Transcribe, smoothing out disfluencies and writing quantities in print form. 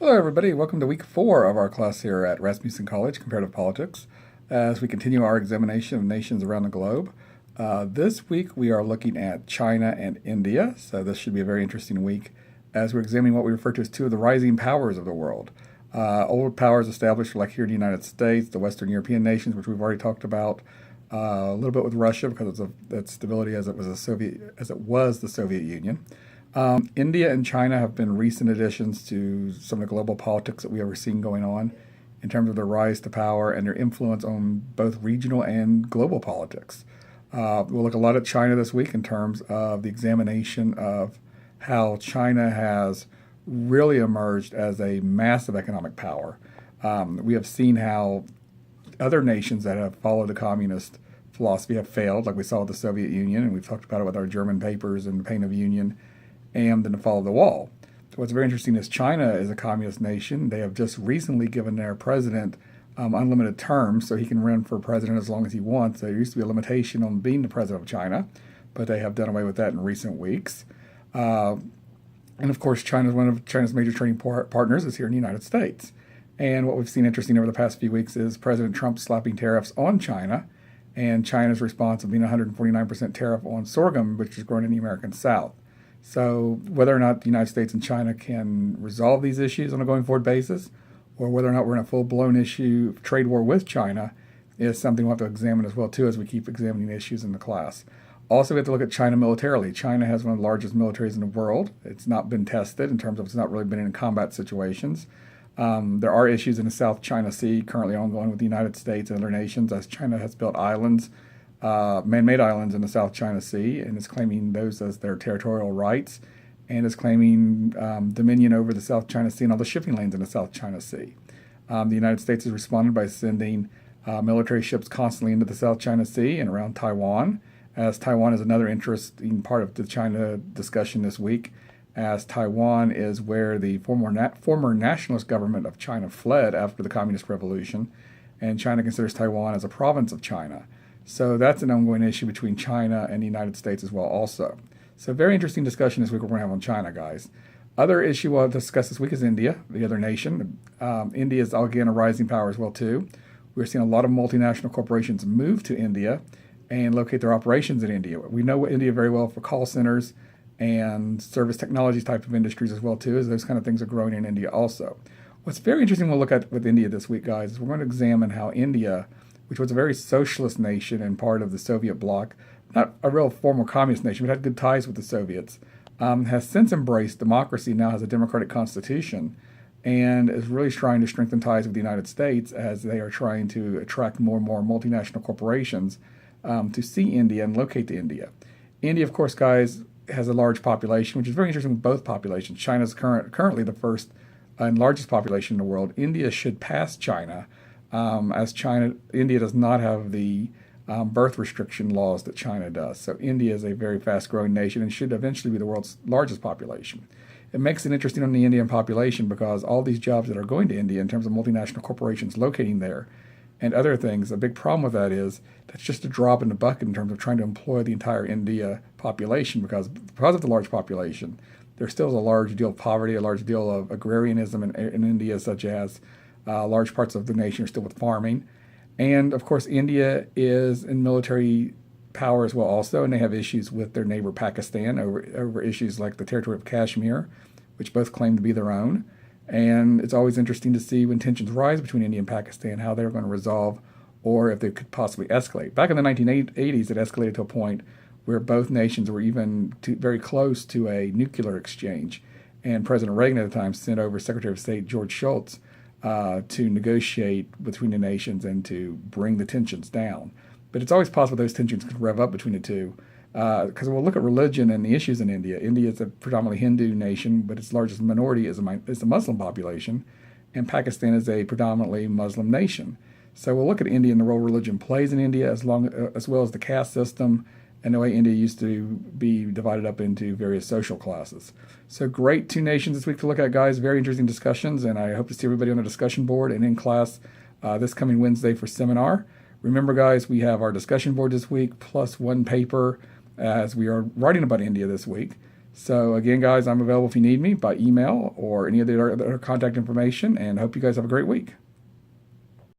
Hello, everybody. Welcome to week 4 of our class here at Rasmussen College, Comparative Politics, as we continue our examination of nations around the globe. This week we are looking at China and India, so this should be a very interesting week as we're examining what we refer to as two of the rising powers of the world. Old powers established like here in the United States, the Western European nations, which we've already talked about, a little bit with Russia because of its stability as it was the Soviet Union. India and China have been recent additions to some of the global politics that we ever seen going on in terms of their rise to power and their influence on both regional and global politics. We'll look a lot at China this week in terms of the examination of how China has really emerged as a massive economic power. We have seen how other nations that have followed the communist philosophy have failed, like we saw with the Soviet Union, and we've talked about it with our German papers and the Pain of Union and then the fall of the wall. So what's very interesting is China is a communist nation. They have just recently given their president unlimited terms, so he can run for president as long as he wants. There used to be a limitation on being the president of China, but they have done away with that in recent weeks. And of course, China is one of China's major trading partners is here in the United States. And what we've seen interesting over the past few weeks is President Trump slapping tariffs on China, and China's response of being 149% tariff on sorghum, which is grown in the American South. So whether or not the United States and China can resolve these issues on a going forward basis, or whether or not we're in a full-blown issue trade war with China, is something we'll have to examine as well too as we keep examining issues in the class. Also, we have to look at China militarily. China has one of the largest militaries in the world. It's not been tested in terms of it's not really been in combat situations. There are issues in the South China Sea currently ongoing with the United States and other nations as China has built islands, man-made islands in the South China Sea, and is claiming those as their territorial rights, and is claiming dominion over the South China Sea and all the shipping lanes in the South China Sea. The United States has responded by sending military ships constantly into the South China Sea and around Taiwan, as Taiwan is another interesting part of the China discussion this week, as Taiwan is where the former nationalist government of China fled after the Communist Revolution, and China considers Taiwan as a province of China. So that's an ongoing issue between China and the United States as well also. So very interesting discussion this week we're going to have on China, guys. Other issue we'll discuss this week is India, the other nation. India is again a rising power as well too. We're seeing a lot of multinational corporations move to India and locate their operations in India. We know India very well for call centers and service technology type of industries as well too, as those kind of things are growing in India also. What's very interesting we'll look at with India this week, guys, is we're going to examine how India, which was a very socialist nation and part of the Soviet bloc, not a real formal communist nation, but had good ties with the Soviets, has since embraced democracy, now has a democratic constitution, and is really trying to strengthen ties with the United States as they are trying to attract more and more multinational corporations to see India and locate to India. India, of course, guys, has a large population, which is very interesting with both populations. China's currently the first and largest population in the world. India should pass China, as India does not have the birth restriction laws that China does. So India is a very fast-growing nation and should eventually be the world's largest population. It makes it interesting on the Indian population because all these jobs that are going to India in terms of multinational corporations locating there and other things, a big problem with that is that's just a drop in the bucket in terms of trying to employ the entire India population because of the large population, there still is a large deal of poverty, a large deal of agrarianism in India, such as large parts of the nation are still with farming. And of course, India is in military power as well also, and they have issues with their neighbor Pakistan over issues like the territory of Kashmir, which both claim to be their own. And it's always interesting to see when tensions rise between India and Pakistan, how they're going to resolve or if they could possibly escalate. Back in the 1980s, it escalated to a point where both nations were even very close to a nuclear exchange. And President Reagan at the time sent over Secretary of State George Shultz to negotiate between the nations and to bring the tensions down. But it's always possible those tensions could rev up between the two. Because we'll look at religion and the issues in India. India is a predominantly Hindu nation, but its largest minority is the Muslim population, and Pakistan is a predominantly Muslim nation. So we'll look at India and the role religion plays in India, as well as the caste system and the way India used to be divided up into various social classes. So great two nations this week to look at, guys. Very interesting discussions, and I hope to see everybody on the discussion board and in class this coming Wednesday for seminar. Remember, guys, we have our discussion board this week, plus one paper as we are writing about India this week. So again, guys, I'm available if you need me by email or any of the other contact information, and hope you guys have a great week.